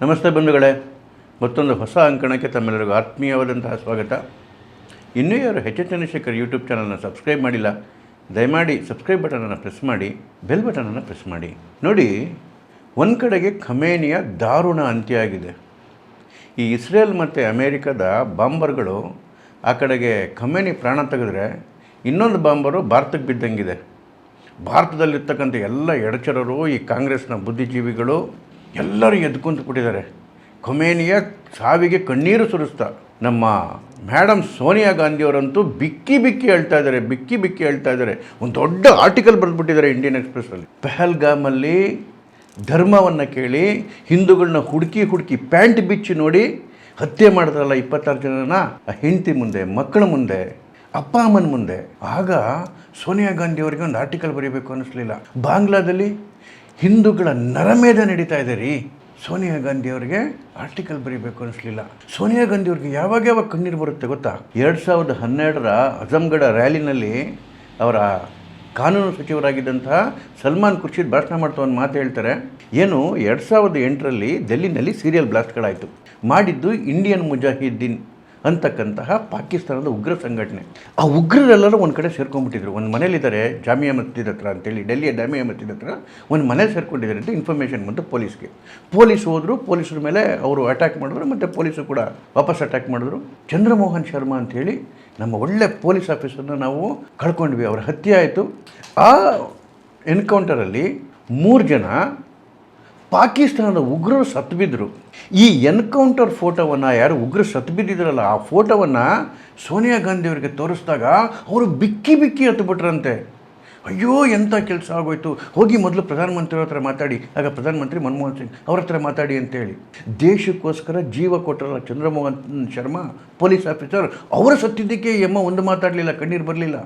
ನಮಸ್ತೆ ಬಂಧುಗಳೇ, ಮತ್ತೊಂದು ಹೊಸ ಅಂಕಣಕ್ಕೆ ತಮ್ಮೆಲ್ಲರಿಗೂ ಆತ್ಮೀಯವಾದಂತಹ ಸ್ವಾಗತ. ಇನ್ನೂ ಯಾರು ಎಚ್ ಚಂದ್ರಶೇಖರ್ ಯೂಟ್ಯೂಬ್ ಚಾನಲ್ನ ಸಬ್ಸ್ಕ್ರೈಬ್ ಮಾಡಿಲ್ಲ, ದಯಮಾಡಿ ಸಬ್ಸ್ಕ್ರೈಬ್ ಬಟನನ್ನು ಪ್ರೆಸ್ ಮಾಡಿ, ಬೆಲ್ ಬಟನನ್ನು ಪ್ರೆಸ್ ಮಾಡಿ. ನೋಡಿ, ಒಂದು ಕಡೆಗೆ ಖಮೇನಿಯ ದಾರುಣ ಅಂತ್ಯ ಆಗಿದೆ. ಈ ಇಸ್ರೇಲ್ ಮತ್ತು ಅಮೇರಿಕದ ಬಾಂಬರ್ಗಳು ಆ ಕಡೆಗೆ ಖಮೇನಿ ಪ್ರಾಣ ತೆಗೆದ್ರೆ ಇನ್ನೊಂದು ಬಾಂಬರು ಭಾರತಕ್ಕೆ ಬಿದ್ದಂಗಿದೆ. ಭಾರತದಲ್ಲಿರ್ತಕ್ಕಂಥ ಎಲ್ಲ ಎಡಚರರು, ಈ ಕಾಂಗ್ರೆಸ್ನ ಬುದ್ಧಿಜೀವಿಗಳು ಎಲ್ಲರೂ ಎದ್ಕೊಂಡ್ಬಿಟ್ಟಿದ್ದಾರೆ. ಖಮೇನಿಯ ಸಾವಿಗೆ ಕಣ್ಣೀರು ಸುರಿಸ್ತಾ ನಮ್ಮ ಮೇಡಮ್ ಸೋನಿಯಾ ಗಾಂಧಿಯವರಂತೂ ಬಿಕ್ಕಿ ಬಿಕ್ಕಿ ಹೇಳ್ತಾ ಇದ್ದಾರೆ. ಒಂದು ದೊಡ್ಡ ಆರ್ಟಿಕಲ್ ಬರೆದ್ಬಿಟ್ಟಿದ್ದಾರೆ ಇಂಡಿಯನ್ ಎಕ್ಸ್ಪ್ರೆಸ್ಸಲ್ಲಿ. ಪಹಲ್ಗಾಮಲ್ಲಿ ಧರ್ಮವನ್ನು ಕೇಳಿ ಹಿಂದೂಗಳನ್ನ ಹುಡುಕಿ ಪ್ಯಾಂಟ್ ಬಿಚ್ಚಿ ನೋಡಿ ಹತ್ಯೆ ಮಾಡಿದ್ರಲ್ಲ 26 ಜನನ, ಆ ಹೆಂಡತಿ ಮುಂದೆ, ಮಕ್ಕಳ ಮುಂದೆ, ಅಪ್ಪ ಅಮ್ಮನ ಮುಂದೆ. ಆಗ ಸೋನಿಯಾ ಗಾಂಧಿಯವರಿಗೆ ಒಂದು ಆರ್ಟಿಕಲ್ ಬರೀಬೇಕು ಅನ್ನಿಸ್ಲಿಲ್ಲ. ಬಾಂಗ್ಲಾದಲ್ಲಿ ಹಿಂದೂಗಳ ನರಮೇಧ ನಡೀತಾ ಇದೆ ರೀ. ಸೋನಿಯಾ ಗಾಂಧಿಯವರಿಗೆ ಆರ್ಟಿಕಲ್ ಬರೀಬೇಕು ಅನ್ನಿಸ್ಲಿಲ್ಲ. ಸೋನಿಯಾ ಗಾಂಧಿಯವ್ರಿಗೆ ಯಾವಾಗ ಕಣ್ಣೀರು ಬರುತ್ತೆ ಗೊತ್ತಾ? 2012ರ ಅಜಮ್ಗಢ ರ್ಯಾಲಿನಲ್ಲಿ ಅವರ ಕಾನೂನು ಸಚಿವರಾಗಿದ್ದಂತಹ ಸಲ್ಮಾನ್ ಖುರ್ಷಿದ್ ಭಾಷಣ ಮಾಡ್ತಾ ಒಂದು ಮಾತು ಹೇಳ್ತಾರೆ. ಏನು 2008ರಲ್ಲಿ ಡೆಲ್ಲಿನಲ್ಲಿ ಸೀರಿಯಲ್ ಬ್ಲಾಸ್ಟ್ಗಳಾಯಿತು. ಮಾಡಿದ್ದು ಇಂಡಿಯನ್ ಮುಜಾಹಿದ್ದೀನ್ ಅಂತಕ್ಕಂತಹ ಪಾಕಿಸ್ತಾನದ ಉಗ್ರ ಸಂಘಟನೆ. ಆ ಉಗ್ರರೆಲ್ಲರೂ ಒಂದು ಕಡೆ ಸೇರ್ಕೊಂಡ್ಬಿಟ್ಟಿದ್ರು. ಒಂದು ಮನೇಲಿದ್ದಾರೆ ಜಾಮಿಯಾ ಮಸ್ಜಿದ್ ಹತ್ರ ಅಂತೇಳಿ, ಡೆಲ್ಲಿಯ ಜಾಮಿಯಾ ಮಸ್ಜಿದ್ ಹತ್ರ ಒಂದು ಮನೇಲಿ ಸೇರ್ಕೊಂಡಿದ್ದಾರೆ ಅಂತ ಇನ್ಫಾರ್ಮೇಷನ್ ಬಂತು ಪೊಲೀಸ್ಗೆ. ಪೊಲೀಸ್ ಹೋದರು, ಪೊಲೀಸರ ಮೇಲೆ ಅವರು ಅಟ್ಯಾಕ್ ಮಾಡಿದ್ರು, ಮತ್ತು ಪೊಲೀಸರು ಕೂಡ ವಾಪಸ್ ಅಟ್ಯಾಕ್ ಮಾಡಿದ್ರು. ಚಂದ್ರಮೋಹನ್ ಶರ್ಮಾ ಅಂಥೇಳಿ ನಮ್ಮ ಒಳ್ಳೆ ಪೊಲೀಸ್ ಆಫೀಸರ್ನ ನಾವು ಕಳ್ಕೊಂಡ್ವಿ. ಅವರ ಹತ್ಯೆ ಆಯಿತು. ಆ ಎನ್ಕೌಂಟರಲ್ಲಿ 3 ಜನ ಪಾಕಿಸ್ತಾನದ ಉಗ್ರರು ಸತ್ತುಬಿದ್ದರು. ಈ ಎನ್ಕೌಂಟರ್ ಫೋಟೋವನ್ನು, ಯಾರು ಉಗ್ರರು ಸತ್ತುಬಿದ್ದಿದ್ರಲ್ಲ ಆ ಫೋಟೋವನ್ನು ಸೋನಿಯಾ ಗಾಂಧಿಯವರಿಗೆ ತೋರಿಸಿದಾಗ ಅವರು ಬಿಕ್ಕಿ ಹತ್ತುಬಿಟ್ರಂತೆ. ಅಯ್ಯೋ, ಎಂಥ ಕೆಲಸ ಆಗೋಯ್ತು, ಹೋಗಿ ಮೊದಲು ಪ್ರಧಾನಮಂತ್ರಿಯವ್ರ ಹತ್ರ ಮಾತಾಡಿ, ಆಗ ಪ್ರಧಾನಮಂತ್ರಿ ಮನಮೋಹನ್ ಸಿಂಗ್ ಅವ್ರ ಹತ್ರ ಮಾತಾಡಿ ಅಂತೇಳಿ. ದೇಶಕ್ಕೋಸ್ಕರ ಜೀವ ಕೊಟ್ಟರಲ್ಲ ಚಂದ್ರಮೋಹನ್ ಶರ್ಮಾ ಪೊಲೀಸ್ ಆಫೀಸರ್, ಅವರು ಸತ್ತಿದ್ದಕ್ಕೆ ಒಂದು ಮಾತಾಡಲಿಲ್ಲ, ಕಣ್ಣೀರು ಬರಲಿಲ್ಲ.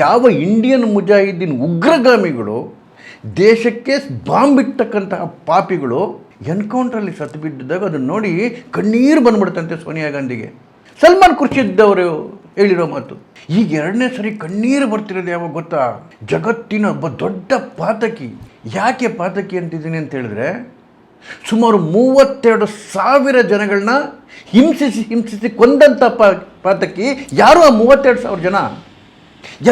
ಯಾವ ಇಂಡಿಯನ್ ಮುಜಾಹಿದ್ದೀನ್ ಉಗ್ರಗಾಮಿಗಳು, ದೇಶಕ್ಕೆ ಬಾಂಬ್ ಇಟ್ಟಕ್ಕಂತಹ ಪಾಪಿಗಳು ಎನ್ಕೌಂಟ್ರಲ್ಲಿ ಸತ್ತು ಬಿದ್ದಿದ್ದಾಗ ಅದನ್ನು ನೋಡಿ ಕಣ್ಣೀರು ಬಂದ್ಬಿಡ್ತಂತೆ ಸೋನಿಯಾ ಗಾಂಧಿಗೆ. ಸಲ್ಮಾನ್ ಖುರ್ಷಿದ್ ಅವರು ಹೇಳಿರೋ ಮಾತು. ಈಗ 2ನೇ ಸರಿ ಕಣ್ಣೀರು ಬರ್ತಿರೋದು ಯಾವಾಗ ಗೊತ್ತಾ? ಜಗತ್ತಿನ ಒಬ್ಬ ದೊಡ್ಡ ಪಾತಕಿ. ಯಾಕೆ ಪಾತಕಿ ಅಂತಿದ್ದೀನಿ ಅಂತ ಹೇಳಿದ್ರೆ, ಸುಮಾರು 32,000 ಜನಗಳನ್ನ ಹಿಂಸಿಸಿ ಕೊಂದಂಥ ಪಾತಕಿ ಯಾರು? ಆ 32,000 ಜನ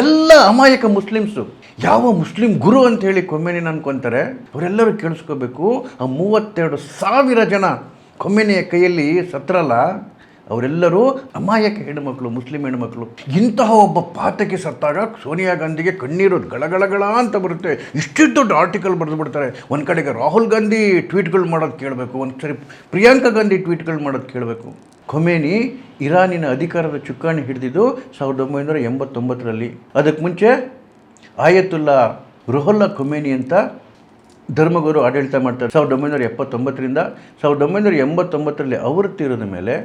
ಎಲ್ಲ ಅಮಾಯಕ ಮುಸ್ಲಿಮ್ಸು. ಯಾವ ಮುಸ್ಲಿಂ ಗುರು ಅಂತ ಹೇಳಿ ಖೊಮೇನಿ ಅನ್ಕೊತಾರೆ. ಅವರೆಲ್ಲರೂ ಕೇಳಿಸ್ಕೋಬೇಕು. ಆ 32,000 ಜನ ಖೊಮೇನಿಯ ಕೈಯಲ್ಲಿ ಸತ್ರಲ್ಲ, ಅವರೆಲ್ಲರೂ ಅಮಾಯಕ ಹೆಣ್ಣುಮಕ್ಕಳು, ಮುಸ್ಲಿಂ ಹೆಣ್ಣುಮಕ್ಕಳು. ಇಂತಹ ಒಬ್ಬ ಪಾತಕಿ ಸತ್ತಾಗ ಸೋನಿಯಾ ಗಾಂಧಿಗೆ ಕಣ್ಣೀರು ಗಳಗಳಗಳ ಅಂತ ಬರುತ್ತೆ. ಇಷ್ಟು ದೊಡ್ಡ ಆರ್ಟಿಕಲ್ ಬರೆದು ಬಿಡ್ತಾರೆ. ಒಂದು ಕಡೆಗೆ ರಾಹುಲ್ ಗಾಂಧಿ ಟ್ವೀಟ್ಗಳು ಮಾಡೋದು ಕೇಳಬೇಕು, ಒಂದು ಸರಿ ಪ್ರಿಯಾಂಕಾ ಗಾಂಧಿ ಟ್ವೀಟ್ಗಳು ಮಾಡೋದು ಕೇಳಬೇಕು. ಖೊಮೇನಿ ಇರಾನಿನ ಅಧಿಕಾರದ ಚುಕ್ಕಾಣಿ ಹಿಡಿದಿದ್ದು 1989ರಲ್ಲಿ. ಅದಕ್ಕೆ ಮುಂಚೆ ಆಯತುಲ್ಲಾ ರುಹುಲ್ಲಾ ಖೊಮೇನಿ ಅಂತ ಧರ್ಮಗುರು ಆಡಳಿತ ಮಾಡ್ತಾರೆ. 1979ರಿಂದ 1989ರಲ್ಲಿ ಅವರು ತೀರಿದ ಮೇಲೆ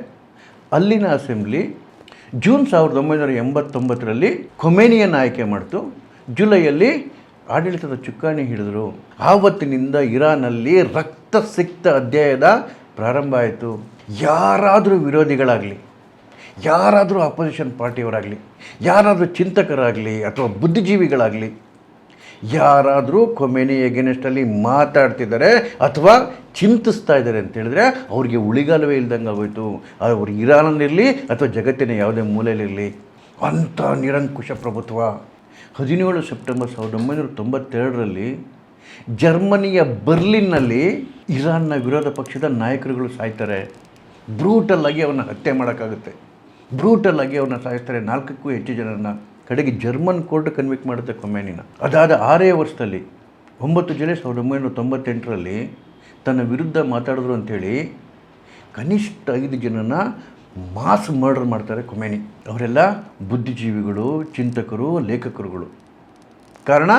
ಅಲ್ಲಿನ ಅಸೆಂಬ್ಲಿ ಜೂನ್ 1989ರಲ್ಲಿ ಖೊಮೇನಿಯನ್ನು ಆಯ್ಕೆ ಮಾಡ್ತು. ಜುಲೈಯಲ್ಲಿ ಆಡಳಿತದ ಚುಕ್ಕಾಣಿ ಹಿಡಿದರು. ಆವತ್ತಿನಿಂದ ಇರಾನಲ್ಲಿ ರಕ್ತಸಿಕ್ತ ಅಧ್ಯಾಯದ ಪ್ರಾರಂಭ ಆಯಿತು. ಯಾರಾದರೂ ವಿರೋಧಿಗಳಾಗಲಿ, ಯಾರಾದರೂ ಅಪೋಸಿಷನ್ ಪಾರ್ಟಿಯವರಾಗಲಿ, ಯಾರಾದರೂ ಚಿಂತಕರಾಗಲಿ ಅಥವಾ ಬುದ್ಧಿಜೀವಿಗಳಾಗಲಿ, ಯಾರಾದರೂ ಖೊಮೇನಿ ಎಗೇನೆಸ್ಟಲ್ಲಿ ಮಾತಾಡ್ತಿದ್ದಾರೆ ಅಥವಾ ಚಿಂತಿಸ್ತಾ ಇದ್ದಾರೆ ಅಂತ ಹೇಳಿದ್ರೆ ಅವ್ರಿಗೆ ಉಳಿಗಾಲವೇ ಇಲ್ದಂಗೆ ಆಗೋಯ್ತು. ಅವರು ಇರಾನಲ್ಲಿರಲಿ ಅಥವಾ ಜಗತ್ತಿನ ಯಾವುದೇ ಮೂಲೆಯಲ್ಲಿರಲಿ. ಅಂಥ ನಿರಂಕುಶ ಪ್ರಭುತ್ವ. 17 ಸೆಪ್ಟೆಂಬರ್ 1992ರಲ್ಲಿ ಜರ್ಮನಿಯ ಬರ್ಲಿನ್ನಲ್ಲಿ ಇರಾನ್ನ ವಿರೋಧ ಪಕ್ಷದ ನಾಯಕರುಗಳು ಸಾಯ್ತಾರೆ. ಬ್ರೂಟಲ್ಲಾಗಿ ಅವನ್ನ ಹತ್ಯೆ ಮಾಡೋಕ್ಕಾಗುತ್ತೆ. ಬ್ರೂಟಲ್ಲಾಗಿ ಅವನ್ನ ಸಾಯಿಸ್ತಾರೆ. 4ಕ್ಕೂ ಹೆಚ್ಚು ಜನರನ್ನ. ಕಡೆಗೆ ಜರ್ಮನ್ ಕೋರ್ಟ್ ಕನ್ವಿಕ್ಟ್ ಮಾಡುತ್ತೆ ಖೊಮೇನಿನ. ಅದಾದ 6 ವರ್ಷದಲ್ಲಿ 9 ಜುಲೈ 1998ರಲ್ಲಿ ತನ್ನ ವಿರುದ್ಧ ಮಾತಾಡಿದ್ರು ಅಂಥೇಳಿ ಕನಿಷ್ಠ 5 ಜನನ ಮಾಸ್ ಮರ್ಡರ್ ಮಾಡ್ತಾರೆ ಖೊಮೇನಿ. ಅವರೆಲ್ಲ ಬುದ್ಧಿಜೀವಿಗಳು, ಚಿಂತಕರು, ಲೇಖಕರುಗಳು. ಕಾರಣ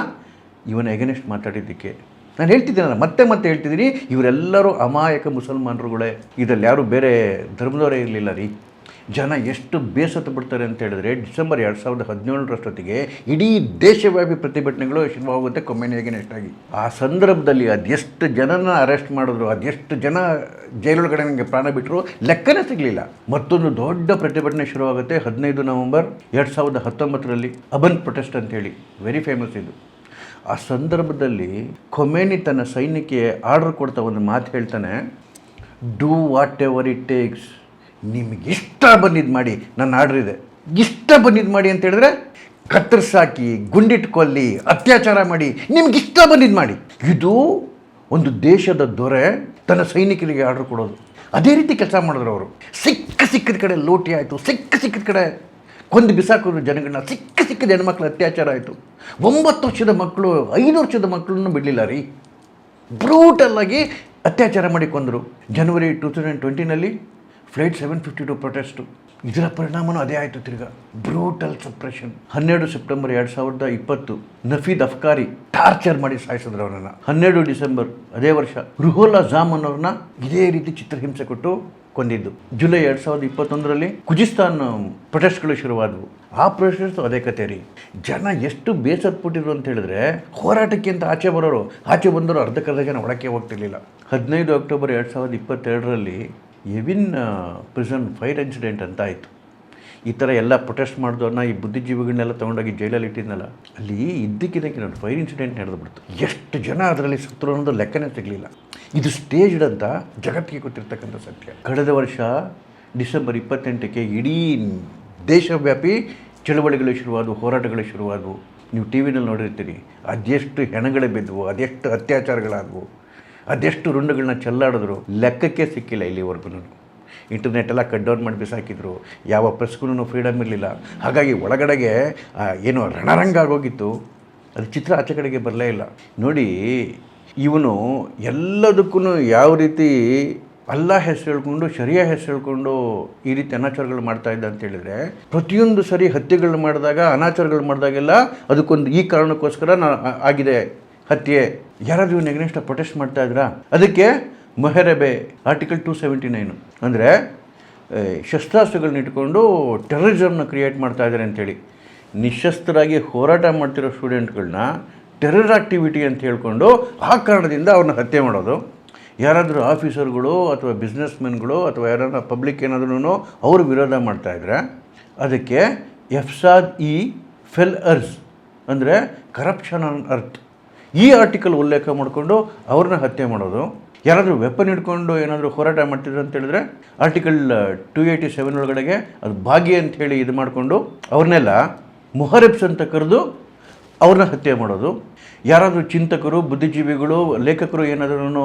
ಇವನ ಎಗನೆಸ್ಟ್ ಮಾತಾಡಿದ್ದಕ್ಕೆ. ನಾನು ಹೇಳ್ತಿದ್ದೀನಲ್ಲ, ಮತ್ತೆ ಹೇಳ್ತಿದ್ದೀನಿ, ಇವರೆಲ್ಲರೂ ಅಮಾಯಕ ಮುಸಲ್ಮಾನರುಗಳೇ. ಇದರಲ್ಲಿ ಯಾರೂ ಬೇರೆ ಧರ್ಮದವರೇ ಇರಲಿಲ್ಲ ರೀ. ಜನ ಎಷ್ಟು ಬೇಸತ್ತು ಬಿಡ್ತಾರೆ ಅಂತ ಹೇಳಿದ್ರೆ, ಡಿಸೆಂಬರ್ 2017ರಷ್ಟೊತ್ತಿಗೆ ಇಡೀ ದೇಶವ್ಯಾಪಿ ಪ್ರತಿಭಟನೆಗಳು ಶುರುವಾಗುತ್ತೆ ಖೊಮೇನಿ ಎಗನೆಸ್ಟ್ ಆಗಿ. ಆ ಸಂದರ್ಭದಲ್ಲಿ ಅದೆಷ್ಟು ಜನನ ಅರೆಸ್ಟ್ ಮಾಡಿದ್ರು, ಅದೆಷ್ಟು ಜನ ಜೈಲೊಳಗಡೆ ನನಗೆ ಪ್ರಾಣ ಬಿಟ್ಟರು ಲೆಕ್ಕನೇ ಸಿಗಲಿಲ್ಲ. ಮತ್ತೊಂದು ದೊಡ್ಡ ಪ್ರತಿಭಟನೆ ಶುರುವಾಗುತ್ತೆ 15 ನವೆಂಬರ್ 2019ರಲ್ಲಿ. ಅಬನ್ ಪ್ರೊಟೆಸ್ಟ್ ಅಂತೇಳಿ ವೆರಿ ಫೇಮಸ್ ಇದು. ಆ ಸಂದರ್ಭದಲ್ಲಿ ಖೊಮೇನಿ ತನ್ನ ಸೈನ್ಯಕ್ಕೆ ಆರ್ಡರ್ ಕೊಡ್ತಾ ಒಂದು ಮಾತು ಹೇಳ್ತಾನೆ, do what ever it takes. ನಿಮಗೆ ಇಷ್ಟ ಬಂದಿದ್ದು ಮಾಡಿ, ನನ್ನ ಆರ್ಡ್ರ್ ಇದೆ, ಇಷ್ಟ ಬಂದಿದ್ದು ಮಾಡಿ ಅಂತ ಹೇಳಿದ್ರೆ ಕತ್ತರಿಸಾಕಿ, ಗುಂಡಿಟ್ಟು ಕೊಲ್ಲಿ, ಅತ್ಯಾಚಾರ ಮಾಡಿ, ನಿಮ್ಗೆ ಇಷ್ಟ ಬಂದಿದ್ದು ಮಾಡಿ. ಇದು ಒಂದು ದೇಶದ ದೊರೆ ತನ್ನ ಸೈನಿಕರಿಗೆ ಆರ್ಡ್ರ್ ಕೊಡೋದು. ಅದೇ ರೀತಿ ಕೆಲಸ ಮಾಡಿದ್ರು ಅವರು. ಸಿಕ್ಕಿದ ಕಡೆ ಲೂಟಿ ಆಯಿತು, ಸಿಕ್ಕಿದ ಕಡೆ ಕೊಂದು ಬಿಸಾಕಿದ್ರು ಜನಗಳನ್ನ, ಸಿಕ್ಕಿದ ಹೆಣ್ಮಕ್ಳು ಅತ್ಯಾಚಾರ ಆಯಿತು. 9 ವರ್ಷದ ಮಕ್ಕಳು, 5 ವರ್ಷದ ಮಕ್ಕಳನ್ನು ಬಿಡಲಿಲ್ಲ ರೀ. ಬ್ರೂಟಲ್ಲಾಗಿ ಅತ್ಯಾಚಾರ ಮಾಡಿ ಕೊಂದರು. ಜನವರಿ 2020ನಲ್ಲಿ ಫ್ಲೈಟ್ 752 ಪ್ರೊಟೆಸ್ಟು. ಇದರ ಪರಿಣಾಮನೂ ಅದೇ ಆಯಿತು ತಿರ್ಗಾ, ಬ್ರೂಟಲ್ ಸಪ್ರೆಷನ್. 12 ಸೆಪ್ಟೆಂಬರ್ 2020 ನಫೀದ್ ಅಫ್ಕಾರಿ ಟಾರ್ಚರ್ ಮಾಡಿ ಸಾಯಿಸಿದ್ರು ಅವರನ್ನು. 12 ಡಿಸೆಂಬರ್ ಅದೇ ವರ್ಷ ರುಹುಲ್ಲಾ ಜಾಮನ್ ಅವ್ರನ್ನ ಇದೇ ರೀತಿ ಚಿತ್ರಹಿಂಸೆ ಕೊಟ್ಟು ಕೊಂದಿದ್ದು. ಜುಲೈ 2021ರಲ್ಲಿ ಕುಜಿಸ್ತಾನ್ ಪ್ರೊಟೆಸ್ಟ್ಗಳು ಶುರುವಾದವು. ಆ ಪ್ರೊಟೆಸ್ಟ್ ಅದೇ ಕತೆ ರೀ. ಜನ ಎಷ್ಟು ಬೇಸತ್ಬಿಟ್ಟಿದ್ರು ಅಂತ ಹೇಳಿದ್ರೆ, ಹೋರಾಟಕ್ಕೆ ಅಂತ ಆಚೆ ಬಂದವರು ಅರ್ಧಕ್ಕರ್ಧ ಜನ ಒಳಕ್ಕೆ ಹೋಗ್ತಿರ್ಲಿಲ್ಲ. 15 ಅಕ್ಟೋಬರ್ 2022ರಲ್ಲಿ ಎವಿನ್ ಪ್ರಿಸನ್ ಫೈರ್ ಇನ್ಸಿಡೆಂಟ್ ಅಂತ ಆಯಿತು. ಈ ಥರ ಎಲ್ಲ ಪ್ರೊಟೆಸ್ಟ್ ಮಾಡಿದವ್ರನ್ನ, ಈ ಬುದ್ಧಿಜೀವಿಗಳನ್ನೆಲ್ಲ ತೊಗೊಂಡೋಗಿ ಜೈಲಲ್ಲಿ ಇಟ್ಟಿದ್ನಲ್ಲ, ಅಲ್ಲಿ ಇದ್ದಕ್ಕಿದ್ದಕ್ಕೆ ಒಂದು ಫೈರ್ ಇನ್ಸಿಡೆಂಟ್ ನಡೆದುಬಿಡ್ತು. ಎಷ್ಟು ಜನ ಅದರಲ್ಲಿ ಸತ್ತರು ಅನ್ನೋದು ಲೆಕ್ಕನೇ ಸಿಗಲಿಲ್ಲ. ಇದು ಸ್ಟೇಜ್ಡ್ ಅಂತ ಜಗತ್ತಿಗೆ ಗೊತ್ತಿರ್ತಕ್ಕಂಥ ಸತ್ಯ. ಕಳೆದ ವರ್ಷ ಡಿಸೆಂಬರ್ 28ಕ್ಕೆ ಇಡೀ ದೇಶವ್ಯಾಪಿ ಚಳವಳಿಗಳು ಶುರುವಾದವು, ಹೋರಾಟಗಳು ಶುರುವಾದವು. ನೀವು ಟಿ ವಿನಲ್ಲಿ ನೋಡಿರ್ತೀರಿ. ಅದೆಷ್ಟು ಹೆಣಗಳೇ ಬಿದ್ದವು, ಅದೆಷ್ಟು ಅತ್ಯಾಚಾರಗಳಾದವು, ಅದೆಷ್ಟು ರುಂಡುಗಳನ್ನ ಚೆಲ್ಲಾಡಿದ್ರು, ಲೆಕ್ಕಕ್ಕೆ ಸಿಕ್ಕಿಲ್ಲ ಇಲ್ಲಿವರೆಗೂ. ಇಂಟರ್ನೆಟ್ ಎಲ್ಲ ಕಟ್ ಡೌನ್ ಮಾಡಿ ಬಿಸಾಕಿದ್ರು. ಯಾವ ಪ್ರೆಸ್ಗೂ ಫ್ರೀಡಮ್ ಇರಲಿಲ್ಲ. ಹಾಗಾಗಿ ಒಳಗಡೆಗೆ ಏನೋ ರಣರಂಗ ಆಗೋಗಿತ್ತು. ಅದು ಚಿತ್ರ ಆಚೆ ಕಡೆಗೆ ಬರಲೇ ಇಲ್ಲ. ನೋಡಿ, ಇವನು ಎಲ್ಲದಕ್ಕೂ ಯಾವ ರೀತಿ ಅಲ್ಲಾ ಹೆಸರು ಹೇಳ್ಕೊಂಡು, ಶರಿಯಾ ಹೆಸರು ಹೇಳ್ಕೊಂಡು ಈ ರೀತಿ ಅನಾಚಾರಗಳು ಮಾಡ್ತಾ ಇದ್ದ ಅಂತ ಹೇಳಿದರೆ, ಪ್ರತಿಯೊಂದು ಸರಿ ಹತ್ಯೆಗಳು ಮಾಡಿದಾಗ, ಅನಾಚಾರಗಳು ಮಾಡಿದಾಗೆಲ್ಲ ಅದಕ್ಕೊಂದು ಈ ಕಾರಣಕ್ಕೋಸ್ಕರ ಆಗಿದೆ ಹತ್ಯೆ. ಯಾರಾದರೂ ಇವನು ಎಗ್ನೆಸ್ಟ್ ಪ್ರೊಟೆಸ್ಟ್ ಮಾಡ್ತಾ ಇದ್ರಾ? ಅದಕ್ಕೆ ಮೊಹರಬೆ ಆರ್ಟಿಕಲ್ 279 ಅಂದರೆ ಶಸ್ತ್ರಾಸ್ತ್ರಗಳನ್ನ ಇಟ್ಕೊಂಡು ಟೆರರಿಸಮ್ನ ಕ್ರಿಯೇಟ್ ಮಾಡ್ತಾ ಇದ್ದಾರೆ ಅಂತೇಳಿ. ನಿಶಸ್ತ್ರರಾಗಿ ಹೋರಾಟ ಮಾಡ್ತಿರೋ ಸ್ಟೂಡೆಂಟ್ಗಳನ್ನ ಟೆರರ್ ಆಕ್ಟಿವಿಟಿ ಅಂತ ಹೇಳ್ಕೊಂಡು ಆ ಕಾರಣದಿಂದ ಅವ್ರನ್ನ ಹತ್ಯೆ ಮಾಡೋದು. ಯಾರಾದರೂ ಆಫೀಸರ್ಗಳು ಅಥವಾ ಬಿಸ್ನೆಸ್ಮೆನ್ಗಳು ಅಥವಾ ಯಾರಾದ್ರೂ ಪಬ್ಲಿಕ್ ಏನಾದ್ರೂ ಅವರು ವಿರೋಧ ಮಾಡ್ತಾಯಿದ್ರೆ ಅದಕ್ಕೆ ಎಫ್ಸಾದ್ ಫೆಲ್ ಅರ್ಸ್ ಅಂದರೆ ಕರಪ್ಷನ್ ಆನ್ ಅರ್ತ್, ಈ ಆರ್ಟಿಕಲ್ ಉಲ್ಲೇಖ ಮಾಡಿಕೊಂಡು ಅವ್ರನ್ನ ಹತ್ಯೆ ಮಾಡೋದು. ಯಾರಾದರೂ ವೆಪನ್ ಹಿಡ್ಕೊಂಡು ಏನಾದರೂ ಹೋರಾಟ ಮಾಡ್ತಿದ್ರು ಅಂತ ಹೇಳಿದ್ರೆ ಆರ್ಟಿಕಲ್ 287 ಒಳಗಡೆಗೆ ಅದು ಭಾಗಿ ಅಂತ ಹೇಳಿ ಇದು ಮಾಡಿಕೊಂಡು ಅವ್ರನ್ನೆಲ್ಲ ಮುಹರಿಬ್ಸ್ ಅಂತ ಕರೆದು ಅವ್ರನ್ನ ಹತ್ಯೆ ಮಾಡೋದು. ಯಾರಾದರೂ ಚಿಂತಕರು, ಬುದ್ಧಿಜೀವಿಗಳು, ಲೇಖಕರು ಏನಾದ್ರೂ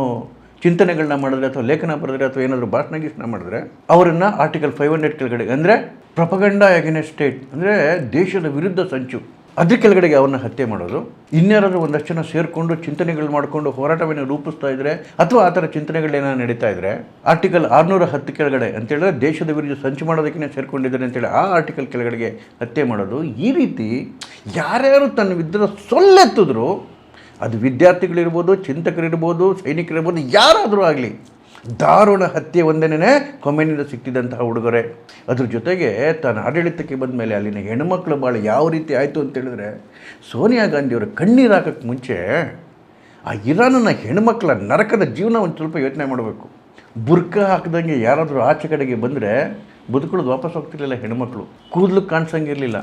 ಚಿಂತನೆಗಳನ್ನ ಮಾಡಿದ್ರೆ ಅಥವಾ ಲೇಖನ ಬರೆದ್ರೆ ಅಥವಾ ಏನಾದರೂ ಭಾಷಣ ಮಾಡಿದ್ರೆ ಅವರನ್ನು ಆರ್ಟಿಕಲ್ 500 ಕೆಳಗಡೆ ಅಂದರೆ ಪ್ರೊಪಗಂಡಾ ಅಗೇನ್ಸ್ಟ್ ಸ್ಟೇಟ್ ಅಂದರೆ ದೇಶದ ವಿರುದ್ಧ ಸಂಚು, ಅದ್ರ ಕೆಳಗಡೆಗೆ ಅವ್ರನ್ನ ಹತ್ಯೆ ಮಾಡೋದು. ಇನ್ಯಾರಾದರೂ ಒಂದಷ್ಟು ಜನ ಸೇರಿಕೊಂಡು ಚಿಂತನೆಗಳು ಮಾಡಿಕೊಂಡು ಹೋರಾಟವನ್ನು ರೂಪಿಸ್ತಾ ಇದ್ದರೆ ಅಥವಾ ಆ ಥರ ಚಿಂತನೆಗಳೇನೋ ನಡೀತಾ ಇದ್ದರೆ ಆರ್ಟಿಕಲ್ 610 ಕೆಳಗಡೆ ಅಂತೇಳಿದ್ರೆ ದೇಶದ ವಿರುದ್ಧ ಸಂಚು ಮಾಡೋದಕ್ಕೆ ಸೇರಿಕೊಂಡಿದ್ದಾರೆ ಅಂತೇಳಿ ಆ ಆರ್ಟಿಕಲ್ ಕೆಳಗಡೆಗೆ ಹತ್ಯೆ ಮಾಡೋದು. ಈ ರೀತಿ ಯಾರ್ಯಾರು ತನ್ನ ವಿರುದ್ಧ ಸೊಲ್ಲೆತ್ತಿದ್ರು, ಅದು ವಿದ್ಯಾರ್ಥಿಗಳಿರ್ಬೋದು, ಚಿಂತಕರಿರ್ಬೋದು, ಸೈನಿಕರಿರ್ಬೋದು, ಯಾರಾದರೂ ಆಗಲಿ ದಾರುಣ ಹತ್ಯೆ ಒಂದೇನೇ ಕೊಮೆನಿಂದ ಸಿಕ್ತಿದ್ದಂತಹ ಉಡುಗೊರೆ. ಅದ್ರ ಜೊತೆಗೆ ತನ್ನ ಆಡಳಿತಕ್ಕೆ ಬಂದ ಮೇಲೆ ಅಲ್ಲಿನ ಹೆಣ್ಮಕ್ಳು ಭಾಳ ಯಾವ ರೀತಿ ಆಯಿತು ಅಂತೇಳಿದ್ರೆ, ಸೋನಿಯಾ ಗಾಂಧಿಯವರ ಕಣ್ಣೀರು ಹಾಕೋಕ್ಕೆ ಮುಂಚೆ ಆ ಇರಾನ್ನ ಹೆಣ್ಮಕ್ಳ ನರಕದ ಜೀವನ ಒಂದು ಸ್ವಲ್ಪ ಯೋಚನೆ ಮಾಡಬೇಕು. ಬುರ್ಕಾ ಹಾಕಿದಂಗೆ ಯಾರಾದರೂ ಆಚೆ ಕಡೆಗೆ ಬಂದರೆ ಬದುಕೊಳ್ಳೋದು ವಾಪಸ್ ಹೋಗ್ತಿರ್ಲಿಲ್ಲ ಹೆಣ್ಮಕ್ಳು. ಕೂದಲು ಕಾಣಿಸಂಗಿರಲಿಲ್ಲ.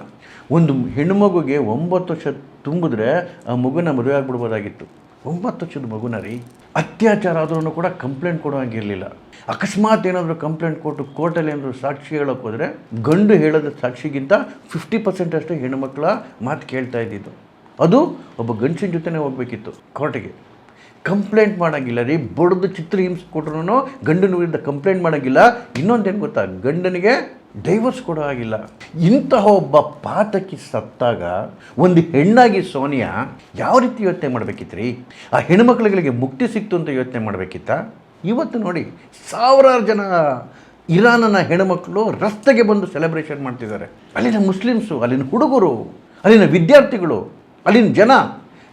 ಒಂದು ಹೆಣ್ಣುಮಗುಗೆ 9 ವರ್ಷ ತುಂಬಿದ್ರೆ ಆ ಮಗುನ ಮದುವೆ ಆಗಿಬಿಡ್ಬೋದಾಗಿತ್ತು. 9 ವರ್ಷದ ಮಗುನ ರೀ. ಅತ್ಯಾಚಾರ ಆದ್ರೂ ಕೂಡ ಕಂಪ್ಲೇಂಟ್ ಕೊಡೋ ಹಾಗಿರಲಿಲ್ಲ. ಅಕಸ್ಮಾತ್ ಏನಾದರೂ ಕಂಪ್ಲೇಂಟ್ ಕೊಟ್ಟು ಕೋರ್ಟಲ್ಲಿ ಏನಾದರೂ ಸಾಕ್ಷಿ ಹೇಳೋಕೆ ಹೋದರೆ ಗಂಡು ಹೇಳೋದ ಸಾಕ್ಷಿಗಿಂತ 50% ಅಷ್ಟೇ ಹೆಣ್ಣುಮಕ್ಕಳ ಮಾತು ಕೇಳ್ತಾ ಇದ್ದಿದ್ದು. ಅದು ಒಬ್ಬ ಗಂಡಸಿನ ಜೊತೆನೇ ಹೋಗಬೇಕಿತ್ತು ಕೋರ್ಟಿಗೆ. ಕಂಪ್ಲೇಂಟ್ ಮಾಡೋಂಗಿಲ್ಲ ರೀ. ಬಡ್ದು ಚಿತ್ರಹಿಂಸೆ ಕೊಟ್ಟರು ಗಂಡನ ವಿರುದ್ಧ ಕಂಪ್ಲೇಂಟ್ ಮಾಡೋಂಗಿಲ್ಲ. ಇನ್ನೊಂದೇನು ಗೊತ್ತಾ, ಗಂಡನಿಗೆ ಡೈವರ್ಸ್ ಕೊಡೋ ಆಗಿಲ್ಲ. ಇಂತಹ ಒಬ್ಬ ಪಾತಕಿ ಸತ್ತಾಗ ಒಂದು ಹೆಣ್ಣಾಗಿ ಸೋನಿಯಾ ಯಾವ ರೀತಿ ಯೋಚನೆ ಮಾಡಬೇಕಿತ್ತು ರೀ? ಆ ಹೆಣ್ಮಕ್ಳುಗಳಿಗೆ ಮುಕ್ತಿ ಸಿಕ್ತು ಅಂತ ಯೋಚನೆ ಮಾಡಬೇಕಿತ್ತ? ಇವತ್ತು ನೋಡಿ, ಸಾವಿರಾರು ಜನ ಇರಾನ್ನ ಹೆಣ್ಮಕ್ಳು ರಸ್ತೆಗೆ ಬಂದು ಸೆಲೆಬ್ರೇಷನ್ ಮಾಡ್ತಿದ್ದಾರೆ. ಅಲ್ಲಿನ ಮುಸ್ಲಿಮ್ಸು, ಅಲ್ಲಿನ ಹುಡುಗರು, ಅಲ್ಲಿನ ವಿದ್ಯಾರ್ಥಿಗಳು, ಅಲ್ಲಿನ ಜನ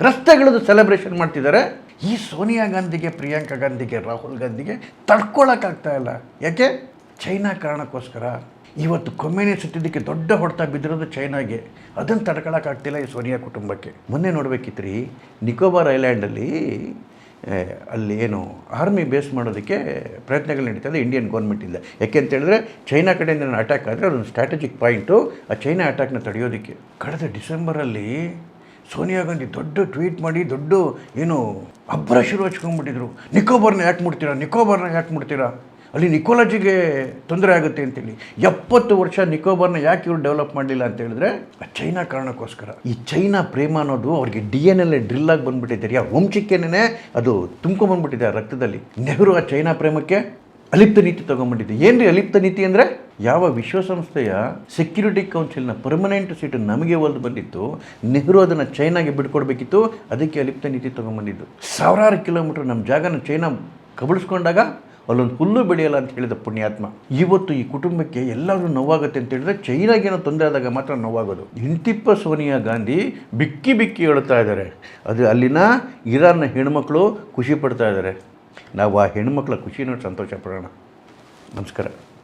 ರಸ್ತೆಗಳದ್ದು ಸೆಲೆಬ್ರೇಷನ್ ಮಾಡ್ತಿದ್ದಾರೆ. ಈ ಸೋನಿಯಾ ಗಾಂಧಿಗೆ, ಪ್ರಿಯಾಂಕಾ ಗಾಂಧಿಗೆ, ರಾಹುಲ್ ಗಾಂಧಿಗೆ ತಡ್ಕೊಳಕ್ಕಾಗ್ತಾ ಇಲ್ಲ. ಯಾಕೆ? ಚೈನಾ ಕಾರಣಕ್ಕೋಸ್ಕರ. ಇವತ್ತು ಕೊಮ್ಮೆನೆ ಸುತ್ತಿದ್ದಕ್ಕೆ ದೊಡ್ಡ ಹೊಡೆತ ಬಿದ್ದಿರೋದು ಚೈನಾಗೆ. ಅದನ್ನು ತಡ್ಕೊಳಕ್ಕಾಗ್ತಿಲ್ಲ ಈ ಸೋನಿಯಾ ಕುಟುಂಬಕ್ಕೆ. ಮೊನ್ನೆ ನೋಡಬೇಕಿತ್ತು ರೀ, ನಿಕೋಬಾರ್ ಐಲ್ಯಾಂಡಲ್ಲಿ ಅಲ್ಲಿ ಏನು ಆರ್ಮಿ ಬೇಸ್ ಮಾಡೋದಕ್ಕೆ ಪ್ರಯತ್ನಗಳು ನಡೀತಾ ಇದೆ ಇಂಡಿಯನ್ ಗೌರ್ಮೆಂಟಿಂದ. ಯಾಕೆ ಅಂತ ಹೇಳಿದ್ರೆ ಚೈನಾ ಕಡೆಯಿಂದ ಅಟ್ಯಾಕ್ ಆದರೆ ಅದೊಂದು ಸ್ಟ್ರಾಟಜಿಕ್ ಪಾಯಿಂಟು, ಆ ಚೈನಾ ಅಟ್ಯಾಕ್ನ ತಡೆಯೋದಕ್ಕೆ. ಕಳೆದ ಡಿಸೆಂಬರಲ್ಲಿ ಸೋನಿಯಾ ಗಾಂಧಿ ದೊಡ್ಡ ಟ್ವೀಟ್ ಮಾಡಿ ದೊಡ್ಡ ಏನು ಅಬ್ಬರ ಶುರು ಹಚ್ಕೊಂಡ್ಬಿಟ್ಟಿದ್ರು. ನಿಕೋಬಾರ್ನ ಯಾಕೆ ಮುಡ್ತೀರಾ, ನಿಕೋಬಾರ್ನ ಯಾಕೆ ಮುಡ್ತೀರಾ? ಅಲ್ಲಿ ನಿಕೋಲಜಿಗೆ ತೊಂದರೆ ಆಗುತ್ತೆ ಅಂತೇಳಿ 70 ವರ್ಷ ನಿಕೋಬಾರ್ನ ಯಾಕೆ ಇವರು ಡೆವಲಪ್ ಮಾಡಲಿಲ್ಲ ಅಂತ ಹೇಳಿದ್ರೆ ಚೈನಾ ಕಾರಣಕ್ಕೋಸ್ಕರ. ಈ ಚೈನಾ ಪ್ರೇಮ ಅನ್ನೋದು ಅವ್ರಿಗೆ DNA ಡ್ರಿಲ್ ಆಗಿ ಬಂದ್ಬಿಟ್ಟಿದ್ದಾರೆ, ಆ ವಂಶಕ್ಕೇನೆ ಅದು ತುಂಬ್ಕೊಂಡ್ಬಂದ್ಬಿಟ್ಟಿದೆ ಆ ರಕ್ತದಲ್ಲಿ. ನೆಹರು ಆ ಚೈನಾ ಪ್ರೇಮಕ್ಕೆ ಅಲಿಪ್ತ ನೀತಿ ತೊಗೊಂಡ್ಬಿಟ್ಟಿದೆ. ಏನ್ರಿ ಅಲಿಪ್ತ ನೀತಿ ಅಂದರೆ, ಯಾವ ವಿಶ್ವಸಂಸ್ಥೆಯ ಸೆಕ್ಯೂರಿಟಿ ಕೌನ್ಸಿಲ್ನ ಪರ್ಮನೆಂಟ್ ಸೀಟು ನಮಗೆ ಒಲ್ದು ಬಂದಿತ್ತು, ನೆಹರು ಅದನ್ನು ಚೈನಾಗೆ ಬಿಟ್ಕೊಡ್ಬೇಕಿತ್ತು, ಅದಕ್ಕೆ ಅಲಿಪ್ತ ನೀತಿ ತೊಗೊಂಡ್ಬಂದಿದ್ದು. ಸಾವಿರಾರು ಕಿಲೋಮೀಟ್ರ್ ನಮ್ಮ ಜಾಗನ ಚೈನಾ ಕಬಳಿಸ್ಕೊಂಡಾಗ ಅಲ್ಲೊಂದು ಹುಲ್ಲು ಬೆಳೆಯಲ್ಲ ಅಂತ ಹೇಳಿದ ಪುಣ್ಯಾತ್ಮ. ಇವತ್ತು ಈ ಕುಟುಂಬಕ್ಕೆ ಎಲ್ಲರೂ ನೋವಾಗುತ್ತೆ ಅಂತ ಹೇಳಿದ್ರೆ ಚೈನಾಗೇನೋ ತೊಂದರೆ ಆದಾಗ ಮಾತ್ರ ನೋವಾಗೋದು. ಇಂತಿಪ್ಪ ಸೋನಿಯಾ ಗಾಂಧಿ ಬಿಕ್ಕಿ ಬಿಕ್ಕಿ ಹೇಳ್ತಾ ಇದ್ದಾರೆ, ಅದು ಅಲ್ಲಿನ ಇರಾನ್ನ ಹೆಣ್ಮಕ್ಳು ಖುಷಿ ಪಡ್ತಾ ಇದ್ದಾರೆ. ನಾವು ಆ ಹೆಣ್ಮಕ್ಳ ಖುಷಿ ನೋಡಿ ಸಂತೋಷ ಪಡೋಣ. ನಮಸ್ಕಾರ.